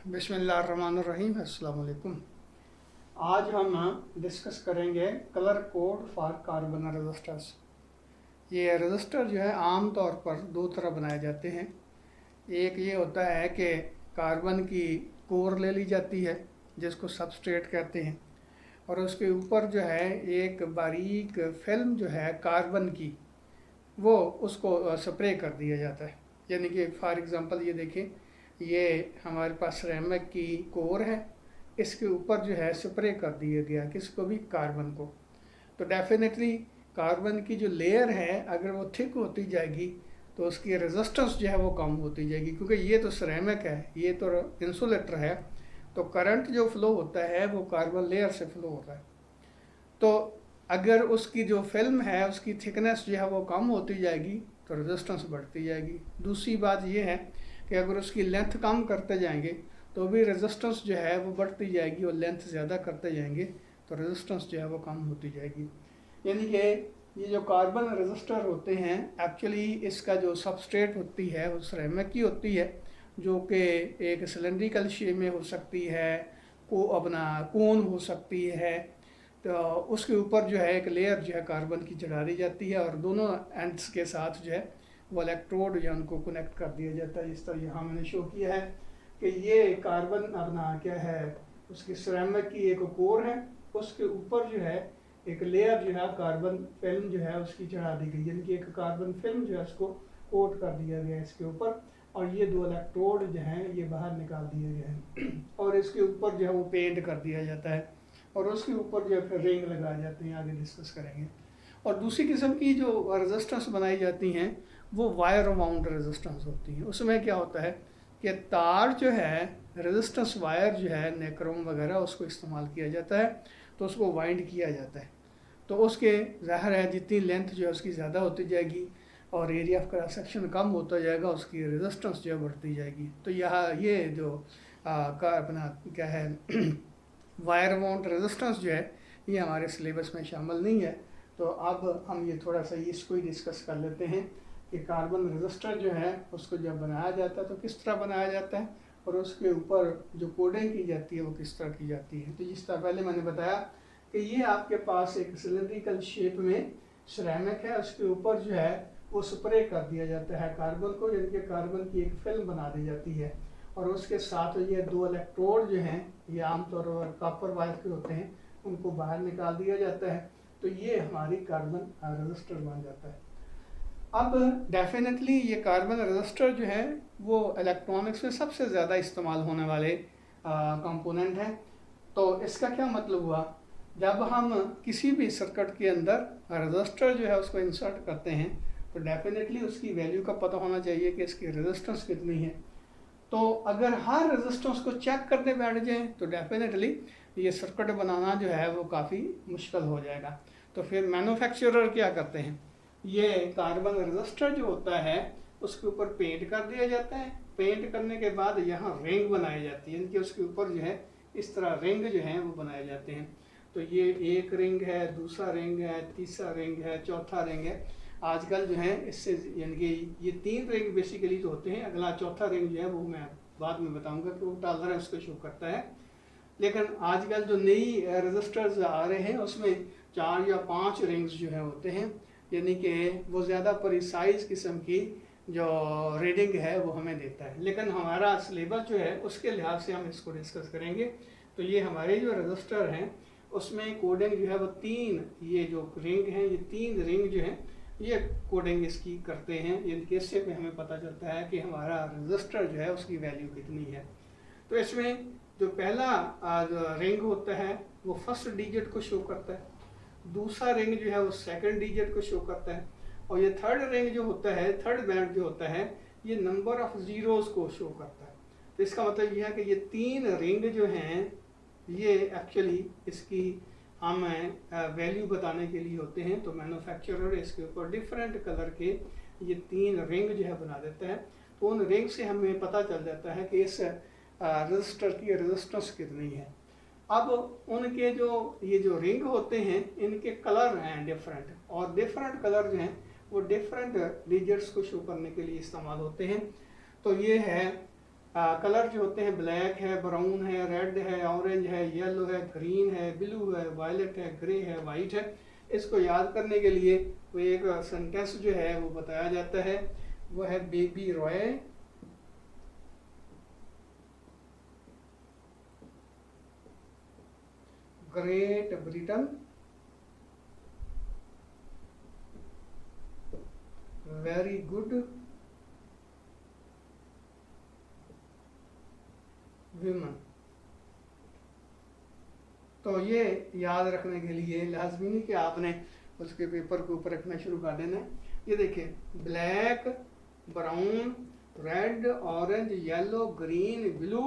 बिस्मिल्लाहिर्रहमानिर्रहीम। अस्सलाम वालेकुम। आज हम डिस्कस करेंगे colour code for carbon registers. ये रजिस्टर जो है आम तौर पर दो तरह बनाए जाते हैं। एक ये होता है कि कार्बन की कोर ले ली जाती है जिसको सबस्ट्रेट कहते हैं, और उसके ऊपर जो है एक बारीक फिल्म जो है कार्बन की, वो उसको स्प्रे कर दिया जाता है। यानी कि फॉर एग्ज़ाम्पल ये देखें, ये हमारे पास सिरेमिक की कोर है, इसके ऊपर जो है स्प्रे कर दिया गया किसको भी, कार्बन को। तो डेफिनेटली कार्बन की जो लेयर है अगर वो थिक होती जाएगी तो उसकी रेजिस्टेंस जो है वो कम होती जाएगी, क्योंकि ये तो सिरेमिक है, ये तो इंसुलेटर है, तो करंट जो फ्लो होता है वो कार्बन लेयर से फ्लो होता है। तो अगर उसकी जो फिल्म है उसकी थिकनेस जो है वो कम होती जाएगी तो रेजिस्टेंस बढ़ती जाएगी। दूसरी बात ये है कि अगर उसकी लेंथ कम करते जाएंगे तो भी रेजिस्टेंस जो है वो बढ़ती जाएगी, और लेंथ ज़्यादा करते जाएंगे तो रेजिस्टेंस जो है वो कम होती जाएगी। यानी कि ये जो कार्बन रेजिस्टर होते हैं, एक्चुअली इसका जो सबस्ट्रेट होती है वो सिरेमिक की होती है, जो कि एक सिलेंड्रिकल शेप में हो सकती है, को अपना कोन हो सकती है। तो उसके ऊपर जो है एक लेयर जो है कार्बन की चढ़ा दी जाती है, और दोनों एंड्स के साथ जो है वो इलेक्ट्रोड जो है उनको कनेक्ट कर दिया जाता है। इस तरह यहाँ मैंने शो किया है कि ये कार्बन अपना क्या है, उसकी सिरेमिक की एक कोर है, उसके ऊपर जो है एक लेयर जो है कार्बन फिल्म जो है उसकी चढ़ा दी गई, यानी कि एक कार्बन फिल्म जो है उसको कोट कर दिया गया इसके ऊपर, और ये दो इलेक्ट्रोड जो हैं ये बाहर निकाल दिए गए हैं और इसके ऊपर जो है वो पेंट कर दिया जाता है, और उसके ऊपर जो है फिर रिंग लगाए जाते हैं, आगे डिस्कस करेंगे। और दूसरी किस्म की जो रेजिस्टेंस बनाई जाती हैं वो वायर माउंट रेजिस्टेंस होती हैं। उसमें क्या होता है कि तार जो है, रेजिस्टेंस वायर जो है, नेक्रोम वगैरह उसको इस्तेमाल किया जाता है, तो उसको वाइंड किया जाता है। तो उसके ज़ाहिर है जितनी लेंथ जो है उसकी ज़्यादा होती जाएगी और एरिया ऑफ क्रॉस सेक्शन कम होता जाएगा, उसकी रेजिस्टेंस जो है बढ़ती जाएगी। तो यहाँ ये जो का अपना क्या है वायर माउंट रेजिस्टेंस जो है ये हमारे सिलेबस में शामिल नहीं है। तो अब हम ये थोड़ा सा इसको ही डिस्कस कर लेते हैं कि कार्बन रजिस्टर जो है उसको जब बनाया जाता है तो किस तरह बनाया जाता है, और उसके ऊपर जो कोडिंग की जाती है वो किस तरह की जाती है। तो जिस तरह पहले मैंने बताया कि ये आपके पास एक सिलेंड्रिकल शेप में सिरेमिक है, उसके ऊपर जो है वो स्प्रे कर दिया जाता है कार्बन को, यानी कि कार्बन की एक फिल्म बना दी जाती है, और उसके साथ ये दो इलेक्ट्रोड जो हैं ये आमतौर पर कॉपर वायर के होते हैं, उनको बाहर निकाल दिया जाता है। तो ये हमारी कार्बन रजिस्टर बन जाता है। अब डेफिनेटली ये कार्बन रजिस्टर जो है वो इलेक्ट्रॉनिक्स में सबसे ज़्यादा इस्तेमाल होने वाले कंपोनेंट हैं। तो इसका क्या मतलब हुआ, जब हम किसी भी सर्किट के अंदर रजिस्टर जो है उसको इंसर्ट करते हैं तो डेफिनेटली उसकी वैल्यू का पता होना चाहिए कि इसकी रेजिस्टेंस कितनी है। तो अगर हर रेजिस्टेंस को चेक करने बैठ जाएं तो डेफिनेटली ये सर्किट बनाना जो है वो काफ़ी मुश्किल हो जाएगा। तो फिर मैन्युफैक्चरर क्या करते हैं, ये कार्बन रेजिस्टर जो होता है उसके ऊपर पेंट कर दिया जाता है। पेंट करने के बाद यहाँ रिंग बनाई जाती है, इनके उसके ऊपर जो है इस तरह रिंग जो है वो बनाए जाते हैं। तो ये एक रिंग है, दूसरा रिंग है, तीसरा रिंग है, चौथा रिंग है। आजकल जो है इससे यानी कि ये तीन रिंग बेसिकली जो होते हैं, अगला चौथा रिंग जो है वो मैं बाद में बताऊंगा कि वो टालर है उसको शो करता है। लेकिन आजकल जो नई रजिस्टर्स आ रहे हैं उसमें 4 या 5 रिंग्स जो है होते हैं, यानी कि वो ज़्यादा प्रिसाइज किस्म की जो रीडिंग है वो हमें देता है। लेकिन हमारा सिलेबस जो है उसके लिहाज से हम इसको डिस्कस करेंगे। तो ये हमारे जो रजिस्टर हैं उसमें कोडिंग जो है वो तीन, ये जो रिंग हैं ये तीन रिंग जो हैं ये कोडिंग इसकी करते हैं, यानी इससे में हमें पता चलता है कि हमारा रजिस्टर जो है उसकी वैल्यू कितनी है। तो इसमें जो पहला जो रिंग होता है वो फर्स्ट डिजिट को शो करता है, दूसरा रिंग जो है वो सेकंड डिजिट को शो करता है, और ये थर्ड रिंग जो होता है, थर्ड बैंड जो होता है, ये नंबर ऑफ जीरोस को शो करता है। तो इसका मतलब ये है कि ये तीन रिंग जो हैं ये एक्चुअली इसकी हम वैल्यू बताने के लिए होते हैं। तो मैन्युफैक्चरर इसके ऊपर डिफरेंट कलर के ये तीन रिंग जो है बना देता है। तो उन रिंग से हमें पता चल जाता है कि इस रजिस्टर की रेजिस्टेंस कितनी है। अब उनके जो ये जो रिंग होते हैं इनके कलर हैं डिफरेंट, और डिफरेंट कलर जो हैं वो डिफरेंट डिजिट्स को शो करने के लिए इस्तेमाल होते हैं। तो ये है कलर जो होते हैं ब्लैक है, ब्राउन है, रेड है, ऑरेंज है, येलो है, ग्रीन है, ब्लू है, वायलेट है, ग्रे है, वाइट है। इसको याद करने के लिए वो एक सेंटेंस जो है वो बताया जाता है, वो है baby Roy Great Britain very good women. तो ये याद रखने के लिए लाजमी नहीं कि आपने उसके पेपर के ऊपर रखना शुरू कर देना। ये देखिए, black, brown, red, orange, yellow, green, blue,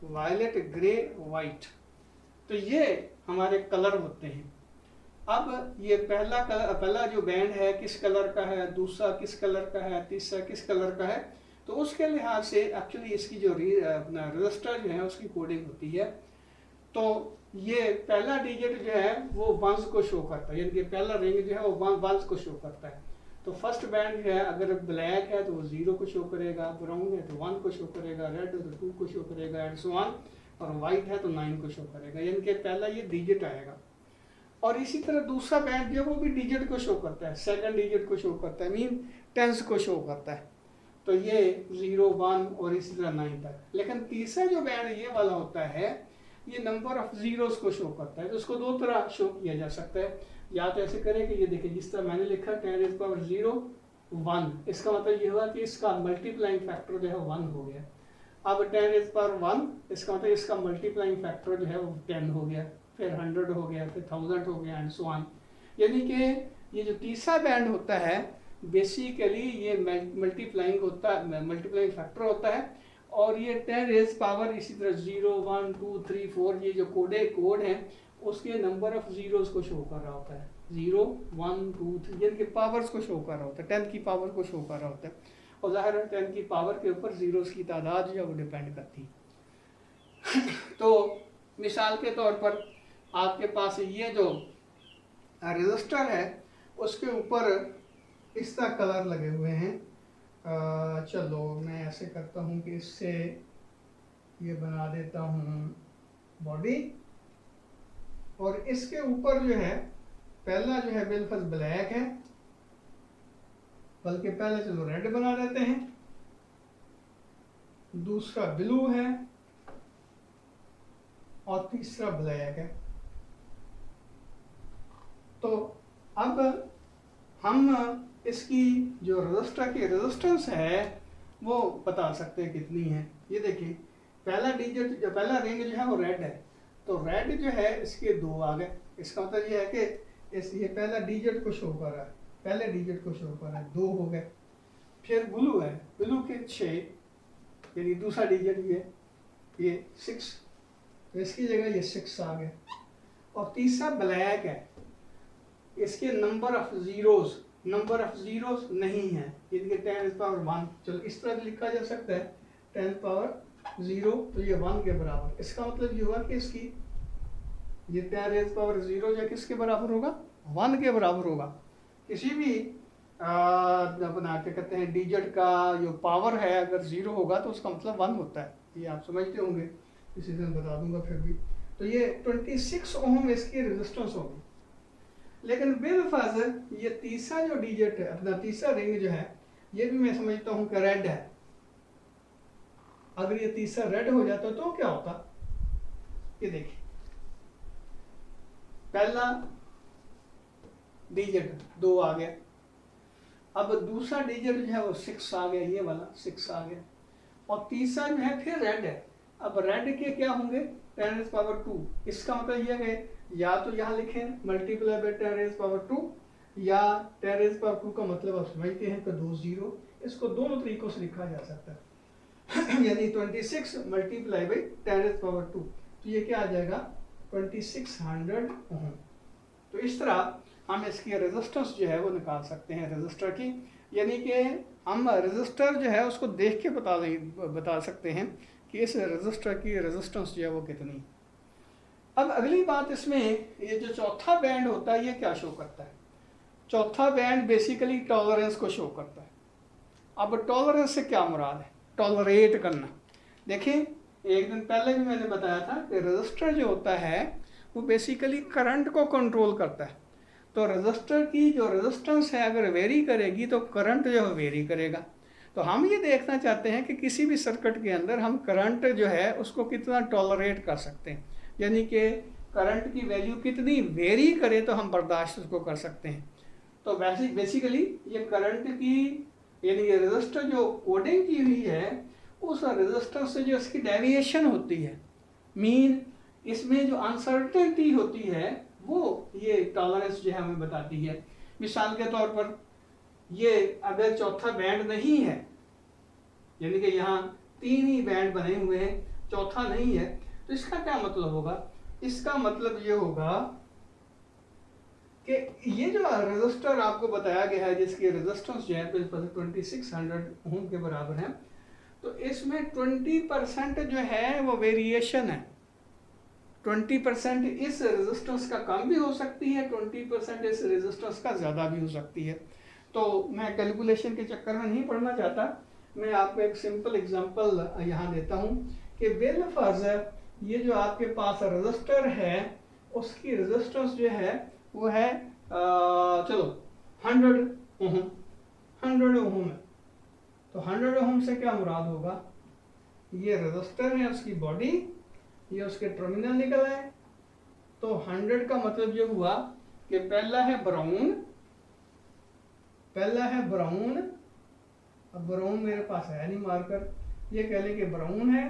violet, grey, white. तो ये हमारे कलर होते हैं। अब ये पहला जो बैंड है किस कलर का है, दूसरा किस कलर का है, तीसरा किस कलर का है, तो उसके लिहाज से एक्चुअली इसकी जो अपना रजिस्टर जो है उसकी कोडिंग होती है। तो ये पहला डिजिट जो है वो वंस को शो करता है, यानी कि पहला रिंग जो है वो वंस को शो करता है। तो फर्स्ट बैंड जो है अगर ब्लैक है तो वो 0 को शो करेगा, ब्राउन है तो 1 को शो करेगा, रेड है तो 2 को शो करेगा, एंड सो ऑन, और वाइट है तो 9 को शो करेगा, यानी कि पहला ये डिजिट आएगा। और इसी तरह दूसरा बैंड जो है वो भी डिजिट को शो करता है, सेकंड डिजिट को शो करता है, मीन टेंस को शो करता है। तो ये 0, 1 और इसी तरह 9 तक। लेकिन तीसरा जो बैंड ये वाला होता है ये नंबर ऑफ जीरोस को शो करता है। तो उसको दो तरह शो किया जा सकता है, या तो ऐसे करें कि ये देखिए जिस तरह मैंने लिखा 10⁻0 1, इसका मतलब ये हुआ कि इसका मल्टीप्लाइंग फैक्टर जो है 1 हो गया। अब 10⁻1 इसका मतलब इसका मल्टीप्लाइंग फैक्टर जो है वो 10 हो गया, फिर 100 हो गया, फिर 1000 हो गया, एंड सो ऑन। यानी कि ये जो तीसरा बैंड होता है बेसिकली ये मल्टीप्लाइंग होता है, मल्टीप्लाइंग फैक्टर होता है। और ये 10⁻, इसी तरह 0, 1, 2, 3, 4 ये जो कोड है उसके नंबर ऑफ जीरोस को शो कर रहा होता है। 0, 1, 2, 3 यानी कि पावर्स को शो कर रहा होता है, 10 की पावर को शो कर रहा होता है। और जाहिर है 10 की पावर के ऊपर जीरोस की तादाद जो है वो डिपेंड करती है। तो मिसाल के तौर पर आपके पास ये जो रजिस्टर है उसके ऊपर इस तरह कलर लगे हुए हैं। चलो मैं ऐसे करता हूँ कि इससे ये बना देता हूँ बॉडी, और इसके ऊपर जो है पहला जो है बिलफज ब्लैक है, बल्कि पहले चलो रेड बना देते हैं, दूसरा ब्लू है और तीसरा ब्लैक है। तो अब हम इसकी जो रजिस्टर की रेजिस्टेंस है वो बता सकते हैं कितनी है। ये देखिए पहला डिजिट जो पहला रिंग जो है वो रेड है, तो रेड जो है इसके 2 आ गए। इसका मतलब ये है कि ये पहला डिजिट को शो कर रहा है, पहले डिजिट को शो कर रहा है, 2 हो गए। फिर ब्लू है, ब्लू के 6 यानी दूसरा डिजिट ये 6, तो इसकी जगह ये 6 आ गए। और तीसरा ब्लैक है, इसके नंबर ऑफ जीरोस नहीं है, इनके 10⁻1। चलो इस तरह लिखा जा सकता है 10⁻0, तो ये 1 के बराबर। इसका मतलब ये हुआ कि इसकी ये 10⁻0 जो किसके बराबर होगा, 1 के बराबर होगा। किसी भी अपना क्या कहते हैं डिजिट का जो पावर है अगर 0 होगा तो उसका मतलब 1 होता है, ये आप समझते होंगे, इसी दिन बता दूंगा फिर भी। तो ये 26 ओम इसकी रेजिस्टेंस होगी। लेकिन बिलफर्ज ये तीसरा जो डिजिट है, अपना तीसरा रिंग जो है, ये भी मैं समझता हूँ कि रेड है। अगर ये तीसरा रेड हो जाता तो क्या होता, ये देखिए पहला डिजिट 2 आ गया, अब दूसरा डिजिट जो है वो 6 आ गया, ये वाला 6 आ गया, और तीसरा जो है फिर रेड है। अब रेड के क्या होंगे 10⁻2। इसका मतलब यह है या तो यहाँ लिखें मल्टीप्लाई बाय 10⁻2, या 10⁻2 का मतलब आप समझते हैं कि 2 0। इसको दोनों तरीकों से लिखा जा सकता है। यानी 26 मल्टीप्लाई बाय 10⁻2, तो ये क्या आ जाएगा 2600 ओम। तो इस तरह हम इसकी रेजिस्टेंस जो है वो निकाल सकते हैं रजिस्टर की, यानी कि हम रजिस्टर जो है उसको देख के बता सकते हैं कि इस रजिस्टर की रेजिस्टेंस जो है वो कितनी। अब अगली बात इसमें ये जो चौथा बैंड होता है ये क्या शो करता है। चौथा बैंड बेसिकली टॉलरेंस को शो करता है। अब टॉलरेंस से क्या मुराद है, टॉलरेट करना। देखिए, एक दिन पहले भी मैंने बताया था कि रजिस्टर जो होता है वो बेसिकली करंट को कंट्रोल करता है। तो रजिस्टर की जो रेजिस्टेंस है अगर वेरी करेगी तो करंट जो है वेरी करेगा। तो हम ये देखना चाहते हैं कि किसी भी सर्किट के अंदर हम करंट जो है उसको कितना टॉलरेट कर सकते हैं, यानी कि करंट की वैल्यू कितनी वेरी करे तो हम बर्दाश्त उसको कर सकते हैं। तो वैसे बेसिकली ये करंट की यानी ये रेजिस्टर जो कोडिंग की हुई है उस रेजिस्टर से जो इसकी डेविएशन होती है, मीन इसमें जो अनसर्टेनिटी होती है वो ये टॉलरेंस जो है हमें बताती है। मिसाल के तौर पर ये अगर चौथा बैंड नहीं है, यानी कि यहाँ 3 ही बैंड बने हुए हैं, चौथा नहीं है, तो इसका क्या मतलब होगा? इसका मतलब ये होगा कि ये जो रेजिस्टर आपको बताया गया है जिसकी रेजिस्टेंस जो है 2600 ओम के बराबर है, तो इसमें 20% जो है वो वेरिएशन है। 20% इस रेजिस्टेंस का कम भी हो सकती है, 20% इस रेजिस्टेंस का ज़्यादा भी हो सकती है। तो मैं कैलकुलेशन के चक्कर में नहीं पढ़ना चाहता, मैं आपको एक सिंपल एग्जांपल यहाँ देता हूँ कि बिल फर्ज ये जो आपके पास रेजिस्टर है उसकी रेजिस्टेंस जो है वो है चलो 100 ओम, 100 ओम है। तो 100 ओम से क्या मुराद होगा? ये रेजिस्टर है उसकी बॉडी, ये उसके टर्मिनल निकल आए। तो 100 का मतलब ये हुआ कि पहला है ब्राउन, अब ब्राउन मेरे पास है नहीं मार्कर, ये कह लें कि ब्राउन है,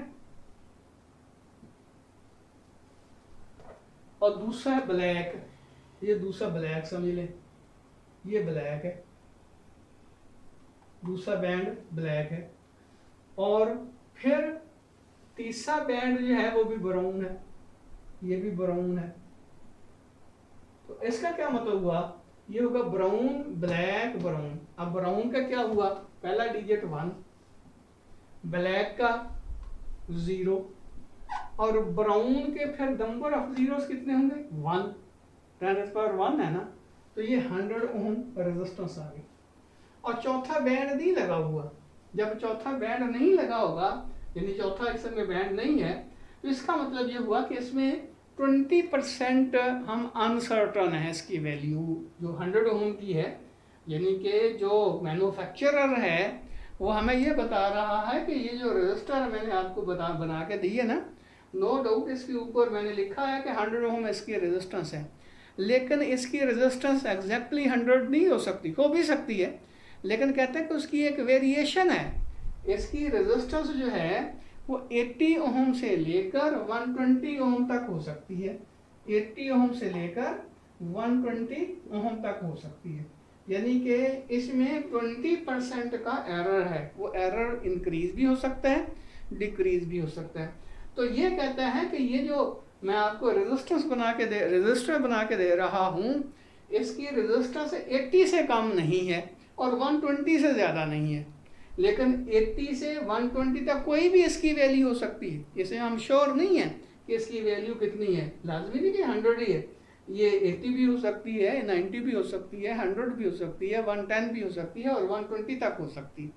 और दूसरा है ब्लैक, ये दूसरा ब्लैक समझ लें, ये ब्लैक है, दूसरा बैंड ब्लैक है, और फिर तीसरा बैंड जो है वो भी ब्राउन है, ये भी ब्राउन है। तो इसका क्या मतलब हुआ? ये होगा ब्राउन ब्लैक ब्राउन। अब ब्राउन का क्या हुआ? पहला डिजिट 1, ब्लैक का 0, और ब्राउन के फिर नंबर ऑफ जीरोस कितने होंगे? 1, 10⁻1 है ना। तो ये 100 ओम रेजिस्टेंस आ गई। और चौथा बैंड नहीं लगा हुआ। जब चौथा बैंड नहीं लगा होगा, यानी चौथा इसमें बैंड नहीं है, तो इसका मतलब ये हुआ कि इसमें 20% हम अनसर्टन है इसकी वैल्यू जो 100 ओम की है, यानी कि जो मैन्युफैक्चरर है वो हमें ये बता रहा है कि ये जो रजिस्टर मैंने आपको बना के दी है ना, नो डाउट इसके ऊपर मैंने लिखा है कि 100 ओम इसकी रेजिस्टेंस है, लेकिन इसकी रेजिस्टेंस एग्जैक्टली 100 नहीं हो सकती, हो भी सकती है, लेकिन कहते हैं कि उसकी एक वेरिएशन है। इसकी रेजिस्टेंस जो है वो 80 ओम से लेकर 120 ओम तक हो सकती है, 80 ओम से लेकर 120 ओम तक हो सकती है, यानी कि इसमें 20% का एरर है। वो एरर इंक्रीज भी हो सकता है, डिक्रीज भी हो सकता है। तो ये कहता है कि ये जो मैं आपको रजिस्टर बना के दे रहा हूँ, इसकी रेजिस्टेंस 80 से कम नहीं है और 120 से ज़्यादा नहीं है, लेकिन 80 से 120 तक कोई भी इसकी वैल्यू हो सकती है। इसे हम श्योर नहीं है कि इसकी वैल्यू कितनी है, लाजमी नहीं कि 100 ही है, ये 80 भी हो सकती है, 90 भी हो सकती है, 100 भी हो सकती है, 110 भी हो सकती है और 120 तक हो सकती है।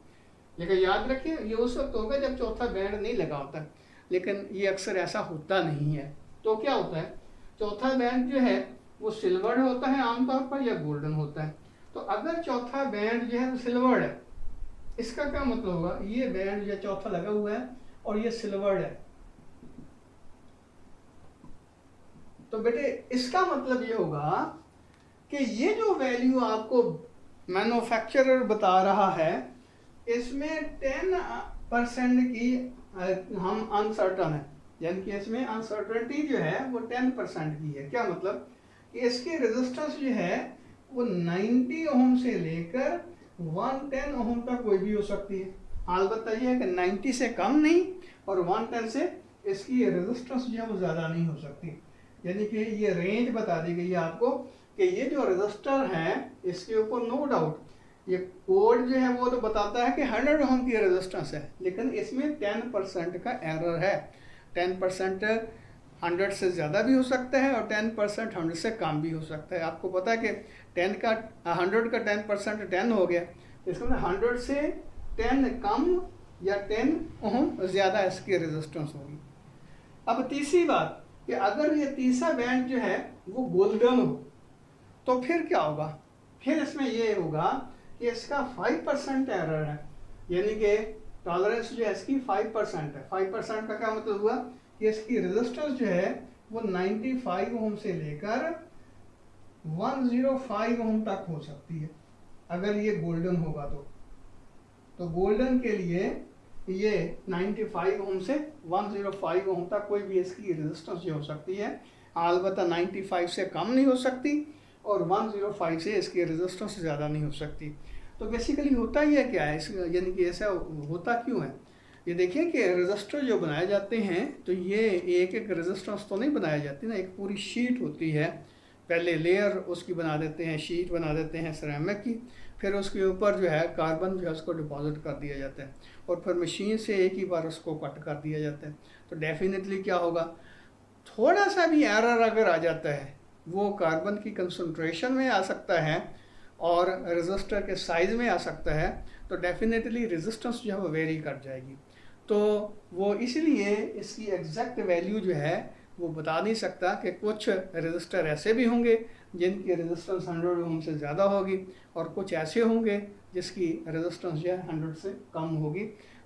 लेकिन याद रखिए ये उस वक्त होगा जब चौथा बैंड नहीं लगा होता, लेकिन ये अक्सर ऐसा होता नहीं है। तो क्या होता है, चौथा बैंड जो है वो सिल्वर्ड होता है आमतौर पर या गोल्डन होता है। तो अगर चौथा बैंड जो है सिल्वर्ड है, इसका क्या मतलब होगा? ये बैंड जो चौथा लगा हुआ है और ये सिल्वर्ड है, तो बेटे इसका मतलब ये होगा कि ये जो वैल्यू आपको मैन्युफैक्चरर बता रहा है इसमें 10% की हम अनसर्टन है, यानी कि इसमें अनसर्टनिटी जो है वो 10% की है। क्या मतलब कि इसकी रेजिस्टेंस जो है वो 90 ओम से लेकर 110 ओम तक कोई भी हो सकती है। अलबत्ता ये है कि 90 से कम नहीं और 110 से इसकी रेजिस्टेंस जो है वो ज़्यादा नहीं हो सकती, यानी कि ये रेंज बता दी गई है आपको कि ये जो रेजिस्टर है इसके ऊपर नो डाउट ये कोड जो है वो तो बताता है कि 100 ओम की रेजिस्टेंस है, लेकिन इसमें 10% का एरर है। 10% 100 से ज़्यादा भी हो सकता है और 10% 100 से कम भी हो सकता है। आपको पता है कि 100 का 10% 10 हो गया, इसमें 100 से 10 कम या 10 ओम ज़्यादा इसकी रेजिस्टेंस होगी। अब तीसरी बात कि अगर ये तीसरा बैंड जो है वो गोल्डन हो तो फिर क्या होगा, फिर इसमें ये होगा कि इसका 5% एरर है, यानी कि टॉलरेंस जो है इसकी 5% है। 5% का क्या मतलब हुआ कि इसकी रेजिस्टेंस जो है वो 95 ओम से लेकर 105 ओम तक हो सकती है अगर ये गोल्डन होगा तो गोल्डन के लिए ये 95 ओम से 105 ओम तक कोई भी इसकी रेजिस्टेंस जो हो सकती है, अलबत्ता 95 से कम नहीं हो सकती और 105 से इसकी रेजिस्टेंस ज़्यादा नहीं हो सकती। तो बेसिकली होता ही है क्या है इस, यानी कि ऐसा होता क्यों है, ये देखिए कि रेजिस्टर जो बनाए जाते हैं तो ये एक एक रेजिस्टेंस तो नहीं बनाई जाती ना, एक पूरी शीट होती है। पहले लेयर उसकी बना देते हैं, शीट बना देते हैं सिरेमिक की, फिर उसके ऊपर जो है कार्बन जो है उसको डिपॉजिट कर दिया जाता है और फिर मशीन से एक ही बार उसको कट कर दिया जाता है। तो डेफिनेटली क्या होगा, थोड़ा सा भी एरर अगर आ जाता है वो कार्बन की कंसंट्रेशन में आ सकता है और रेजिस्टर के साइज़ में आ सकता है, तो डेफिनेटली रेजिस्टेंस जो है वो वेरी कर जाएगी। तो वो इसलिए इसकी एग्जैक्ट वैल्यू जो है वो बता नहीं सकता कि कुछ रजिस्टर ऐसे भी होंगे जिनकी रेजिस्टेंस 100 ओम से ज़्यादा होगी और कुछ ऐसे होंगे जिसकी रेजिस्टेंस जो है 100 से कम होगी।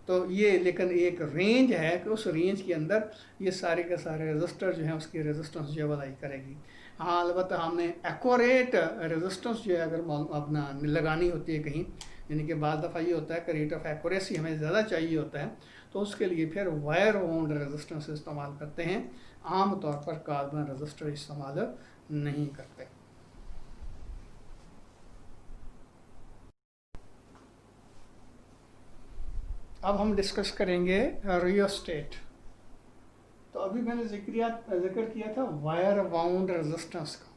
तो ये लेकिन एक रेंज है कि उस रेंज के अंदर ये सारे के सारे रजिस्टर जो हैं उसकी रेजिस्टेंस जो है लाई करेगी। हाँ, अलबत्ता हमने एक्यूरेट रेजिस्टेंस जो है अगर अपना लगानी होती है कहीं, यानी कि बाद दफ़ा ये होता है कि रेट ऑफ एक्यूरेसी हमें ज़्यादा चाहिए होता है, तो उसके लिए फिर वायर वाउंड रेजिस्टेंस इस्तेमाल करते हैं, आम तौर पर कार्बन रेजिस्टर इस्तेमाल नहीं करते। अब हम डिस्कस करेंगे रियोस्टेट। तो अभी मैंने जिक्र किया था वायर वाउंड रेजिस्टेंस का,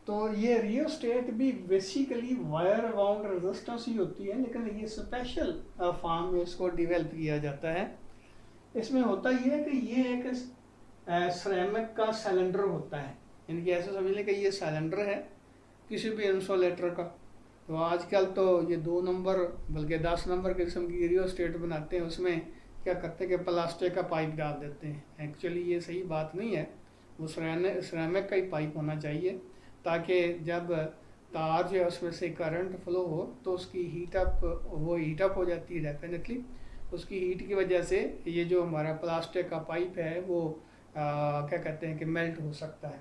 तो ये रियोस्टेट भी बेसिकली वायर वाउंड रेजिस्टेंस ही होती है, लेकिन ये स्पेशल फॉर्म में इसको डेवलप किया जाता है। इसमें होता ये है कि ये एक सिरेमिक का सिलेंडर होता है, यानी कि ऐसे समझ लें कि ये सिलेंडर है किसी भी इंसुलेटर का। तो आजकल तो ये 2 नंबर बल्कि 10 नंबर किस्म की रियोस्टेट बनाते हैं, उसमें क्या करते हैं कि प्लास्टिक का पाइप डाल देते हैं। एक्चुअली ये सही बात नहीं है, वो सिरेमिक का ही पाइप होना चाहिए ताकि जब तार जो है उसमें से करंट फ्लो हो तो उसकी हीट अप हो जाती है डेफिनेटली। उसकी हीट की वजह से ये जो हमारा प्लास्टिक का पाइप है वो क्या कहते हैं कि मेल्ट हो सकता है।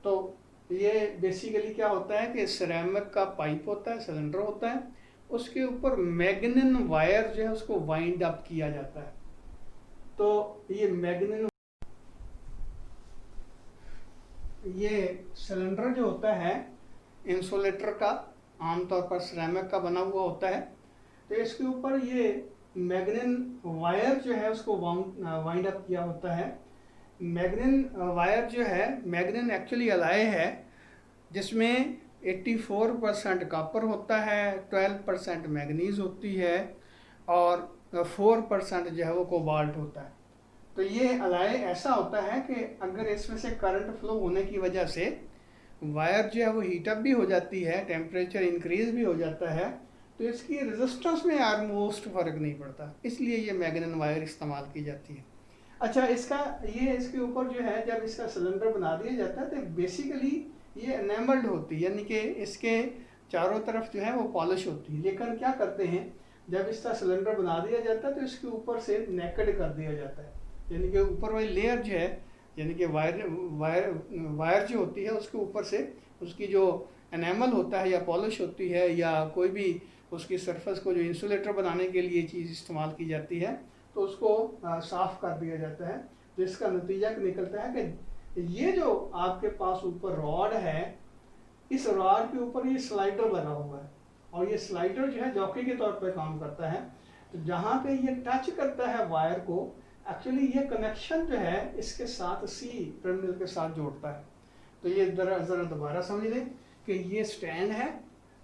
तो ये बेसिकली क्या होता है कि सिरेमिक का पाइप होता है, सिलेंडर होता है, उसके ऊपर मैग्नीन वायर जो है उसको वाइंड अप किया जाता है। तो ये सिलेंडर जो होता है इंसुलेटर का, आमतौर पर सिरेमिक का बना हुआ होता है, तो इसके ऊपर ये मैग्नीन वायर जो है उसको वाइंड अप किया होता है। मैग्नीन वायर जो है, मैग्नीन एक्चुअली अलाय है जिसमें 84% कॉपर होता है, 12% मैग्नीज होती है और 4% जो है वो कोबाल्ट होता है। तो ये अलाय ऐसा होता है कि अगर इसमें से करंट फ्लो होने की वजह से वायर जो है वो हीटअप भी हो जाती है, टेम्परेचर इंक्रीज भी हो जाता है, तो इसकी रेजिस्टेंस में ऑलमोस्ट फ़र्क नहीं पड़ता, इसलिए ये मैग्नीन वायर इस्तेमाल की जाती है। अच्छा, इसके ऊपर जो है जब इसका सिलेंडर बना दिया जाता है तो बेसिकली ये एनेमल्ड होती है, यानी कि इसके चारों तरफ जो है वो पॉलिश होती है। लेकिन क्या करते हैं, जब इसका सिलेंडर बना दिया जाता है तो इसके ऊपर से नेकेड कर दिया जाता है, यानी कि ऊपर वाली लेयर जो है, यानी कि वायर जो होती है उसके ऊपर से उसकी जो एनेमल होता है या पॉलिश होती है या कोई भी उसकी सरफेस को जो इंसुलेटर बनाने के लिए चीज़ इस्तेमाल की जाती है तो उसको साफ कर दिया जाता है। तो इसका नतीजा निकलता है कि ये जो आपके पास ऊपर रॉड है, इस रॉड के ऊपर ये स्लाइडर लगा हुआ है और ये स्लाइडर जो है जॉकी के तौर पर काम करता है। तो जहाँ पे ये टच करता है वायर को, एक्चुअली ये कनेक्शन जो है इसके साथ सी टर्मिनल के साथ जोड़ता है। तो ये ज़रा दोबारा समझ लें कि ये स्टैंड है,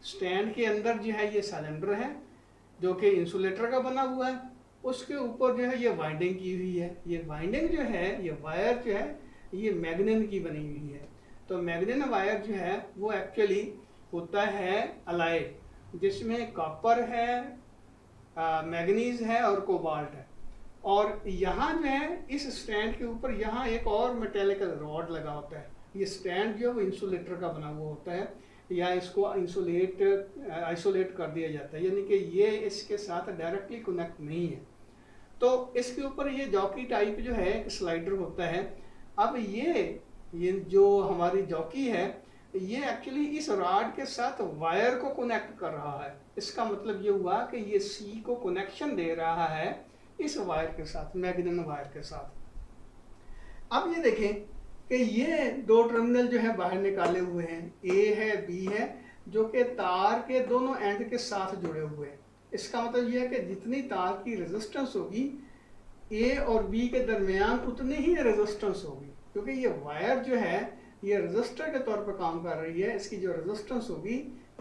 स्टैंड के अंदर जो है ये सिलेंडर है जो कि इंसुलेटर का बना हुआ है, उसके ऊपर जो है ये वाइंडिंग की हुई है। ये वाइंडिंग जो है, ये वायर जो है ये मैग्नीन की बनी हुई है। तो मैग्नीन वायर जो है वो एक्चुअली होता है अलाय, जिसमें कॉपर है, मैग्नीज है और कोबाल्ट है। और यहाँ जो है इस स्टैंड के ऊपर यहाँ एक और मेटेलिक रॉड लगा होता है। ये स्टैंड जो है वो इंसुलेटर का बना हुआ होता है, या इसको आइसोलेट कर दिया जाता है, यानी कि ये इसके साथ डायरेक्टली कनेक्ट नहीं है। तो इसके ऊपर ये जॉकी टाइप जो है एक स्लाइडर होता है। अब ये जो हमारी जॉकी है ये एक्चुअली इस रॉड के साथ वायर को कनेक्ट कर रहा है। इसका मतलब ये हुआ कि ये सी को कनेक्शन दे रहा है इस वायर के साथ, मैग्नेटिक वायर के साथ। अब ये देखें कि ये दो टर्मिनल जो है बाहर निकाले हुए हैं, ए है बी है, जो कि तार के दोनों एंड के साथ जुड़े हुए हैं। इसका मतलब ये है कि जितनी तार की रेजिस्टेंस होगी ए और बी के दरमियान उतनी ही रेजिस्टेंस होगी, क्योंकि ये वायर जो है ये रेजिस्टर के तौर पर काम कर रही है। इसकी जो रेजिस्टेंस होगी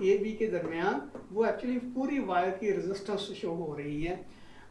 ए बी के दरमियान वो एक्चुअली पूरी वायर की रेजिस्टेंस शो हो रही है।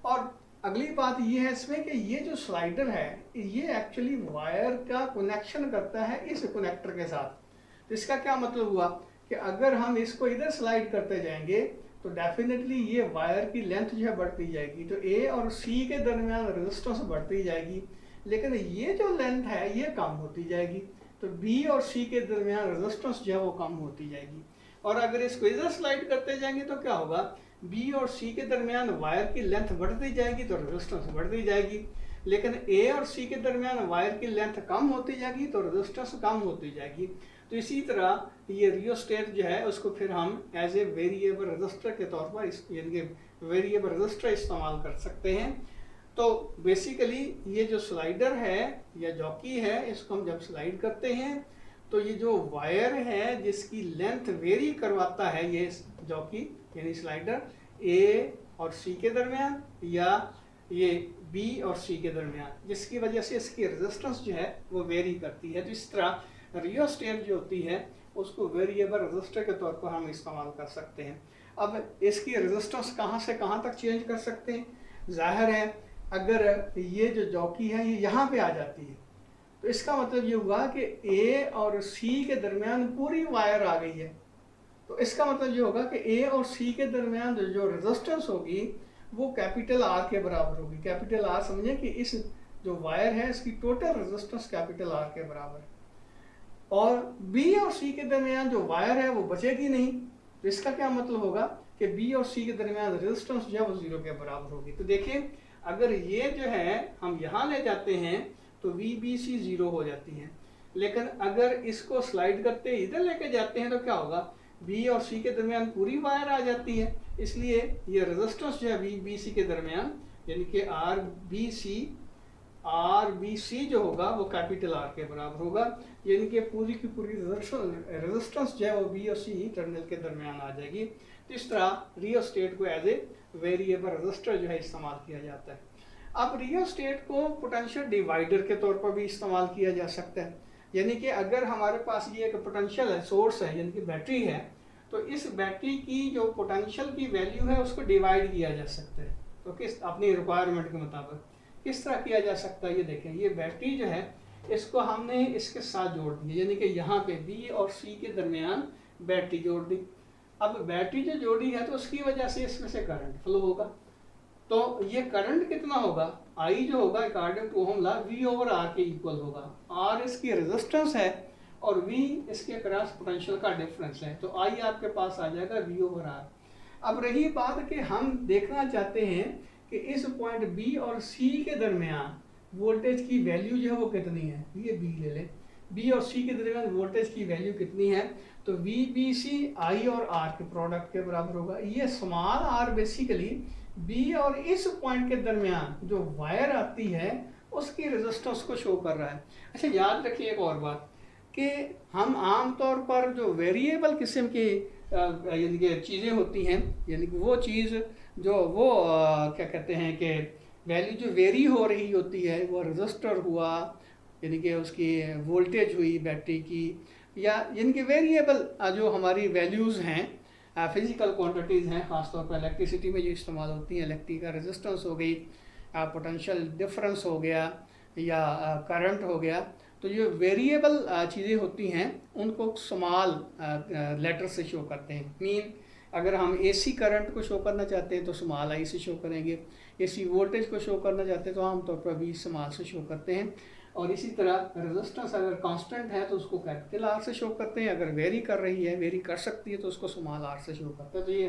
और अगली बात ये है इसमें कि ये जो स्लाइडर है ये एक्चुअली वायर का कनेक्शन करता है इस कनेक्टर के साथ। तो इसका क्या मतलब हुआ कि अगर हम इसको इधर स्लाइड करते जाएंगे तो डेफिनेटली ये वायर की लेंथ जो है बढ़ती जाएगी, तो ए और सी के दरमियान रेजिस्टेंस बढ़ती जाएगी, लेकिन ये जो लेंथ है ये कम होती जाएगी। तो बी और सी के दरमियान रेजिस्टेंस जो है वो कम होती जाएगी। और अगर इसको इधर स्लाइड करते जाएंगे तो क्या होगा, बी और सी के दरमियान वायर की लेंथ बढ़ती जाएगी तो रेजिस्टेंस बढ़ती जाएगी, लेकिन ए और सी के दरमियान वायर की लेंथ कम होती जाएगी तो रेजिस्टेंस कम होती जाएगी। तो इसी तरह ये रियोस्टेट जो है उसको फिर हम एज ए वेरिएबल रजिस्टर के तौर पर यानी कि वेरिएबल रजिस्टर इस्तेमाल कर सकते हैं। तो बेसिकली ये जो स्लाइडर है या जॉकी है, इसको हम जब स्लाइड करते हैं तो ये जो वायर है जिसकी लेंथ वेरी करवाता है ये जॉकी यानी स्लाइडर ए और सी के दरमियान या ये बी और सी के दरमियान, जिसकी वजह से इसकी रेजिस्टेंस जो है वो वेरी करती है। तो इस तरह रियोस्टेट जो होती है उसको वेरिएबल रेजिस्टर के तौर पर हम इस्तेमाल कर सकते हैं। अब इसकी रेजिस्टेंस कहाँ से कहाँ तक चेंज कर सकते हैं, जाहिर है अगर ये जो जॉकी है ये यहाँ पे आ जाती है तो इसका मतलब ये हुआ कि ए और सी के दरमियान पूरी वायर आ गई है। तो इसका मतलब ये होगा कि ए और सी के दरमियान जो रेजिस्टेंस होगी वो कैपिटल आर के बराबर होगी। कैपिटल आर समझे कि इस जो वायर है इसकी टोटल रेजिस्टेंस कैपिटल आर के बराबर है, और बी और सी के दरमियान जो वायर है वो बचेगी नहीं। तो इसका क्या मतलब होगा कि बी और सी के दरमियान रेजिस्टेंस जो है वो जीरो के बराबर होगी। तो देखिए अगर ये जो है हम यहाँ ले जाते हैं तो वी बी सी जीरो हो जाती है, लेकिन अगर इसको स्लाइड करते इधर लेके जाते हैं तो क्या होगा, बी और सी के दरमियान पूरी वायर आ जाती है। इसलिए ये रेजिस्टेंस जो है वी बी सी के दरमियान यानी कि आर बी सी जो होगा वो कैपिटल आर के बराबर होगा, यानी कि पूरी की पूरी रेजिस्टेंस जो है वो बी और सी टर्मिनल के दरमियान आ जाएगी। तो इस तरह रियोस्टेट को एज ए वेरिएबल रेजिस्टर जो है इस्तेमाल किया जाता है। अब रियोस्टेट को पोटेंशियल डिवाइडर के तौर पर भी इस्तेमाल किया जा सकता है, यानी कि अगर हमारे पास ये एक पोटेंशियल है, सोर्स है यानी कि बैटरी है, तो इस बैटरी की जो पोटेंशियल की वैल्यू है उसको डिवाइड किया जा सकता है। तो किस अपनी रिक्वायरमेंट के मुताबिक किस तरह किया जा सकता है, ये देखें ये बैटरी जो है इसको हमने इसके साथ जोड़ दिया, यानी कि यहाँ पे बी और सी के दरमियान बैटरी जोड़ दी। अब बैटरी जो जोड़ी है तो उसकी वजह से इसमें से करंट फ्लो होगा। तो ये करंट कितना होगा, आई जो होगा according to Ohm law V over R के इक्वल होगा। आर इसकी रेजिस्टेंस है और वी इसके अक्रॉस पोटेंशियल का डिफरेंस है, तो आई आपके पास आ जाएगा वी ओवर आर। अब रही बात कि हम देखना चाहते हैं कि इस पॉइंट बी और सी के दरमियान वोल्टेज की वैल्यू जो है वो कितनी है। ये बी ले लें, बी और सी के दरमियान वोल्टेज की वैल्यू कितनी है, तो वी बी सी आई और आर के प्रोडक्ट के बराबर होगा। ये स्मॉल आर बेसिकली बी और इस पॉइंट के दरमियान जो वायर आती है उसकी रेजिस्टेंस को शो कर रहा है। अच्छा याद रखिए एक और बात कि हम आमतौर पर जो वेरिएबल किस्म की यानी कि चीज़ें होती हैं, यानी कि वो चीज़ जो वो क्या कहते हैं कि वैल्यू जो वेरी हो रही होती है, वो रेजिस्टर हुआ यानी कि उसकी वोल्टेज हुई बैटरी की, या यानी कि वेरिएबल जो हमारी वैल्यूज़ हैं फिज़िकल क्वांटिटीज़ हैं, ख़ासतौर पर इलेक्ट्रिसिटी में जो इस्तेमाल होती हैं, इलेक्ट्रिक का रेजिस्टेंस हो गई, पोटेंशियल डिफरेंस हो गया या करंट हो गया, तो जो वेरिएबल चीज़ें होती हैं उनको स्मॉल लेटर से शो करते हैं। मीन अगर हम एसी करंट को शो करना चाहते हैं तो स्मॉल आई से शो करेंगे, एसी वोल्टेज को शो करना चाहते हैं तो आमतौर पर वी स्मॉल से शो करते हैं। और इसी तरह रेजिस्टेंस अगर कांस्टेंट है तो उसको कैपिटल आर से शो करते हैं, अगर वेरी कर रही है, वेरी कर सकती है, तो उसको स्मॉल आर से शो करते हैं। तो ये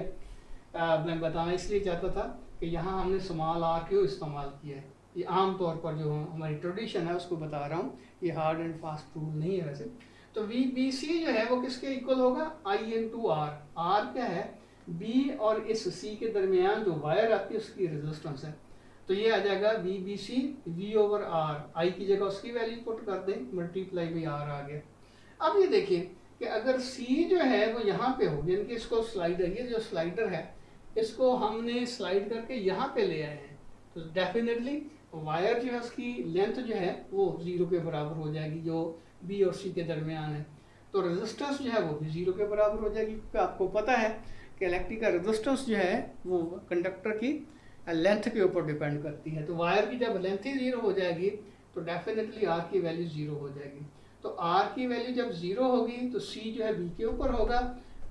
मैं बताना इसलिए चाहता था कि यहाँ हमने स्मॉल आर क्यों इस्तेमाल किया है। ये आमतौर पर जो हमारी ट्रेडिशन है उसको बता रहा हूँ, ये हार्ड एंड फास्ट रूल नहीं है वैसे। तो वी बी सी जो है वो किसके इक्वल होगा, आई इन टू आर। आर क्या है, बी और इस सी के दरमियान जो वायर आती है उसकी रेजिस्टेंस है। तो ये आ जाएगा V B C V over R, I की जगह उसकी वैल्यू पुट कर दें, मल्टीप्लाई बाई आर आ गया। अब ये देखिए कि अगर सी जो है वो यहाँ पे हो, यानी कि इसको स्लाइडर, ये जो स्लाइडर है इसको हमने स्लाइड करके यहाँ पे ले आए हैं, तो डेफिनेटली वायर जो है उसकी लेंथ जो है वो 0 के बराबर हो जाएगी, जो बी और सी के दरमियान है। तो रेजिस्टेंस जो है वो भी 0 के बराबर हो जाएगी, क्योंकि आपको पता है कि इलेक्ट्रिक का रेजिस्टेंस जो है वो कंडक्टर की लेंथ के ऊपर डिपेंड करती है। तो वायर की जब लेंथ ही 0 हो जाएगी तो डेफिनेटली आर की वैल्यू 0 हो जाएगी। तो आर की वैल्यू जब 0 होगी तो सी जो है बी के ऊपर होगा,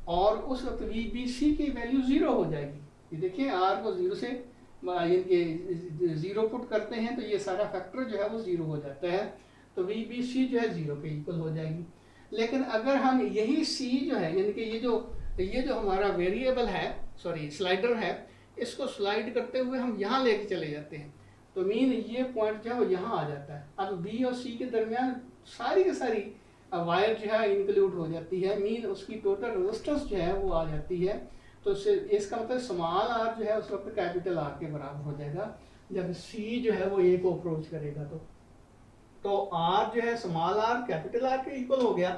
और उस वक्त वी बी सी की वैल्यू 0 हो जाएगी। ये देखिए आर को 0 से ये 0 पुट करते हैं तो ये सारा फैक्टर जो है वो 0 हो जाता है, तो वी बी सी जो है 0 के इक्वल हो जाएगी। लेकिन अगर हम यही सी जो है, यानी कि ये जो हमारा वेरिएबल है, सॉरी स्लाइडर है, इसको स्लाइड करते हुए हम यहाँ लेके चले जाते हैं, तो मीन ये पॉइंट जो है वो यहाँ आ जाता है। अब बी और सी के दरमियान सारी की सारी वायर जो है इंक्लूड हो जाती है, मीन उसकी टोटल रेजिस्टेंस जो है वो आ जाती है। तो इसका मतलब स्मॉल आर जो है उस वक्त कैपिटल आर के बराबर हो जाएगा जब सी जो है वो ए को अप्रोच करेगा। तो आर जो है स्मॉल आर कैपिटल आर के इक्वल हो गया।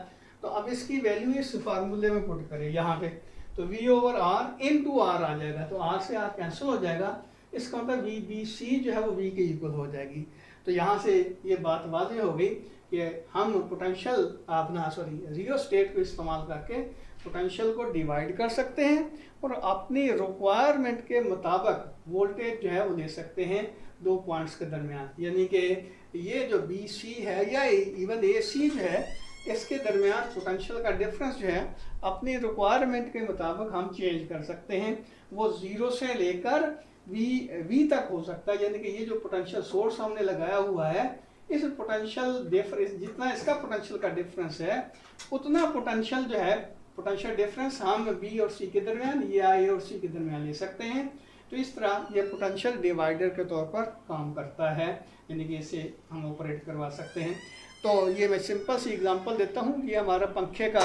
तो अब इसकी वैल्यू इस फार्मूले में पुट करें यहाँ पे, तो v over R into R आ जाएगा, तो r से r कैंसिल हो जाएगा। इसका मतलब वी बी सी जो है वो v के इक्वल हो जाएगी। तो यहाँ से ये बात वाज़ेह हो गई कि हम पोटेंशियल अपना रियोस्टेट को इस्तेमाल करके पोटेंशियल को डिवाइड कर सकते हैं और अपनी रिक्वायरमेंट के मुताबिक वोल्टेज जो है वो ले सकते हैं दो पॉइंट्स के दरमियान। यानी कि ये जो बी सी है या इवन ए सी जो है, इसके दरमियान पोटेंशियल का डिफरेंस जो है अपनी रिक्वायरमेंट के मुताबिक हम चेंज कर सकते हैं। वो 0 से लेकर वी तक हो सकता है। यानी कि ये जो पोटेंशियल सोर्स हमने लगाया हुआ है, इस पोटेंशियल डिफरेंस, जितना इसका पोटेंशियल का डिफरेंस है उतना पोटेंशियल जो है, पोटेंशियल डिफरेंस हम बी और सी के दरमियान या ए और सी के दरमियान ले सकते हैं। तो इस तरह ये पोटेंशियल डिवाइडर के तौर पर काम करता है, यानी कि इसे हम ऑपरेट करवा सकते हैं। तो ये मैं सिंपल सी एग्जांपल देता हूँ। ये हमारा पंखे का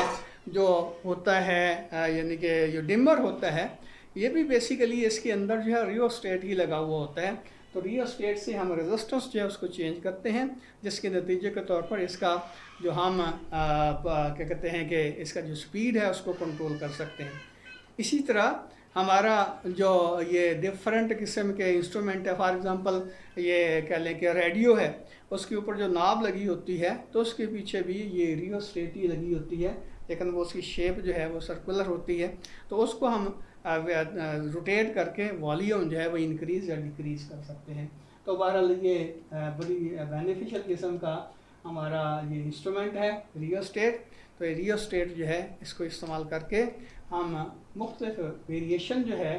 जो होता है, यानी कि जो डिमर होता है, ये भी बेसिकली इसके अंदर जो है रियोस्टेट ही लगा हुआ होता है। तो रियोस्टेट से हम रेजिस्टेंस जो है उसको चेंज करते हैं, जिसके नतीजे के तौर पर इसका जो हम क्या कहते हैं कि इसका जो स्पीड है उसको कंट्रोल कर सकते हैं। इसी तरह हमारा जो ये डिफरेंट किस्म के इंस्ट्रूमेंट है, फॉर एग्जांपल ये कह लें कि रेडियो है, उसके ऊपर जो नाब लगी होती है तो उसके पीछे भी ये रियोस्टेट ही लगी होती है, लेकिन वो उसकी शेप जो है वो सर्कुलर होती है। तो उसको हम रोटेट करके वॉल्यूम जो है वो इंक्रीज़ या डिक्रीज़ कर सकते हैं। तो बहरहाल ये बड़ी बेनिफिशियल किस्म का हमारा ये इंस्ट्रूमेंट है रियोस्टेट। तो ये रियोस्टेट जो है इसको इस्तेमाल करके हम मुख्तलिफ वेरिएशन जो है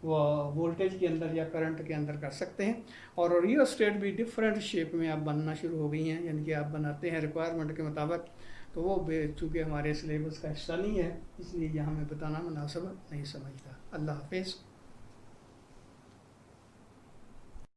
वो वोल्टेज के अंदर या करंट के अंदर कर सकते हैं। और रियोस्टेट भी डिफरेंट शेप में अब बनना शुरू हो गई हैं, यानी कि आप बनाते हैं रिक्वायरमेंट के मुताबिक। तो वो चूँकि हमारे सिलेबस का हिस्सा नहीं है, इसलिए यहाँ मैं बताना मुनासिब नहीं समझता। अल्लाह हाफिज़।